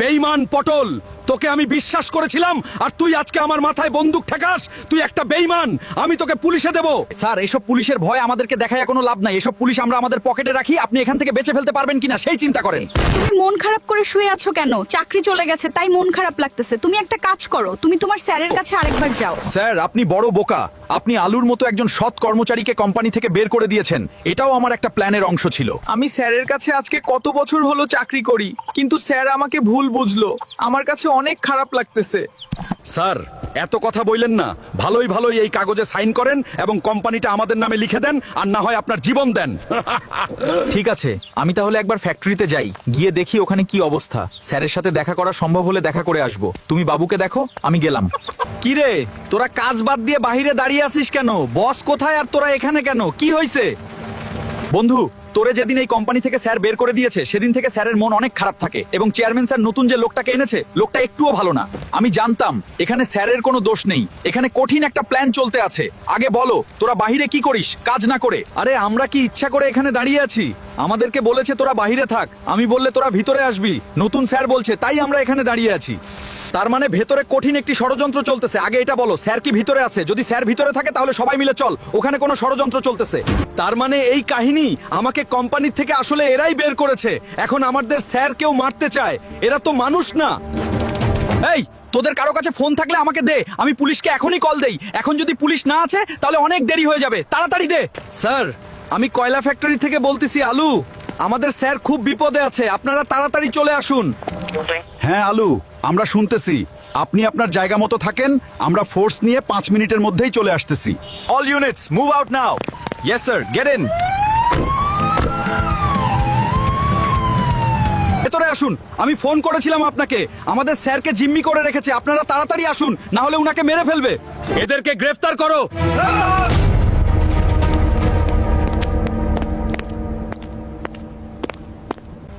বেঈমান পটল, তোকে আমি বিশ্বাস করেছিলাম আর তুই আজকে আমার মাথায় বন্দুক ঠেকাস। তুই একটা বেঈমান, আমি তোকে পুলিশে দেব। স্যার, এসব পুলিশের ভয় আমাদেরকে দেখায় কোনো লাভ নাই। এসব পুলিশ আমরা আমাদের পকেটে রাখি। আপনি এখান থেকে বেঁচে ফেলতে পারবেন কিনা সেই চিন্তা করেন। তুমি মন খারাপ করে শুয়ে আছো কেন? চাকরি চলে গেছে তাই মন খারাপ লাগতেছে। তুমি একটা কাজ করো, তুমি তোমার স্যারের কাছে আরেকবার যাও। স্যার, আপনি বড় বোকা। আপনি আলুর মতো একজন সৎ কর্মচারীকে কোম্পানি থেকে বের করে দিয়েছেন। এটাও আমার একটা প্ল্যানের অংশ ছিল। আমি স্যারের কাছে আজকে কত বছর হলো চাকরি করি, কিন্তু স্যার আমাকে ভুল বুঝলো। আমার কাছে অনেক খারাপ লাগতেছে। স্যার, এত কথা বললেন না। ভালোই ভালোই এই কাগজে সাইন করেন এবং কোম্পানিটা আমাদের নামে লিখে দেন, আর না হয় আপনার জীবন দেন। ঠিক আছে, আমি তাহলে একবার ফ্যাক্টরিতে যাই, গিয়ে দেখি ওখানে কি অবস্থা। স্যারের সাথে দেখা করা সম্ভব হলে দেখা করে আসব। তুমি বাবুকে দেখো, আমি গেলাম। কি রে, তোরা কাজ বাদ দিয়ে বাইরে দাঁড়িয়ে আছিস কেন? বস কোথায় আর তোরা এখানে কেন? কি হয়েছে? বন্ধু, তোরে যেদিন এই কোম্পানি থেকে স্যার বের করে দিয়েছে সেদিন থেকে স্যারের মন অনেক খারাপ থাকে, এবং চেয়ারম্যান স্যার নতুন যে লোকটাকে এনেছে লোকটা একটুও ভালো না। আমি জানতাম এখানে স্যারের কোনো দোষ নেই, এখানে কঠিন একটা প্ল্যান চলতে আছে। আগে বলো, তোরা বাহিরে কি করিস কাজ না করে? আরে আমরা কি ইচ্ছা করে এখানে দাঁড়িয়ে আছি? আমাদেরকে বলেছে তোরা বাহিরে থাক, আমি বললে তোরা ভিতরে আসবি। নতুন স্যার বলছে তাই আমরা এখানে দাঁড়িয়ে আছি। তার মানে ভেতরে কঠিন একটি ষড়যন্ত্র চলতেছে। আগে এটা বলো, স্যার কি ভিতরে আছে? যদি স্যার ভিতরে থাকে তাহলে সবাই মিলে চল, ওখানে কোনো ষড়যন্ত্র চলতেছে। তার মানে এই কাহিনী, আমাকে কোম্পানি থেকে আসলে এরাই বের করেছে। এখন আমাদের স্যার কেউ মারতে চায়। এরা তো মানুষ না। এই, তোদের কারো কাছে ফোন থাকলে আমাকে দে, আমি পুলিশকে এখনই কল দেই। এখন যদি পুলিশ না আছে তাহলে অনেক দেরি হয়ে যাবে, তাড়াতাড়ি দে। স্যার, আমি কয়লা ফ্যাক্টরি থেকে বলতেছি। আলু, আমাদের স্যার খুব বিপদে আছে, আপনারা তাড়াতাড়ি চলে আসুন। হ্যাঁ আলু, আমরা শুনতেছি। আপনি আপনার জায়গা মতো থাকেন, আমরা ফোর্স নিয়ে 5 মিনিটের মধ্যেই চলে আসতেছি। All units move out now. Yes sir, get in. ভেতরে আসুন, আমি ফোন করেছিলাম আপনাকে। আমাদের স্যারকে জিম্মি করে রেখেছে, আপনারা তাড়াতাড়ি আসুন, না হলে উনাকে মেরে ফেলবে। এদেরকে গ্রেফতার করো।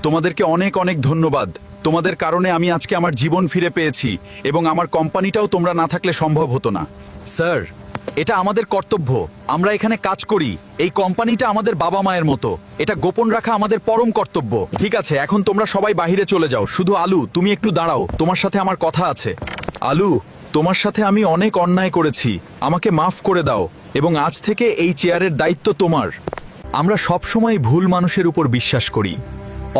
তোমাদেরকে অনেক অনেক ধন্যবাদ। তোমাদের কারণে আমি আজকে আমার জীবন ফিরে পেয়েছি, এবং আমার কোম্পানিটাও তোমরা না থাকলে সম্ভব হতো না। স্যার, এটা আমাদের কর্তব্য। আমরা এখানে কাজ করি, এই কোম্পানিটা আমাদের বাবা মায়ের মতো। এটা গোপন রাখা আমাদের পরম কর্তব্য। ঠিক আছে, এখন তোমরা সবাই বাইরে চলে যাও। শুধু আলু, তুমি একটু দাঁড়াও, তোমার সাথে আমার কথা আছে। আলু, তোমার সাথে আমি অনেক অন্যায় করেছি, আমাকে মাফ করে দাও, এবং আজ থেকে এই চেয়ারের দায়িত্ব তোমার। আমরা সবসময় ভুল মানুষের উপর বিশ্বাস করি,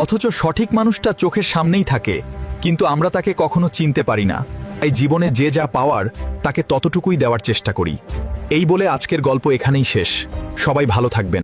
অথচ সঠিক মানুষটা চোখের সামনেই থাকে, কিন্তু আমরা তাকে কখনো চিনতে পারি না। এই জীবনে যে যা পাওয়ার তাকে ততটুকুই দেওয়ার চেষ্টা করি। এই বলে আজকের গল্প এখানেই শেষ। সবাই ভালো থাকবেন।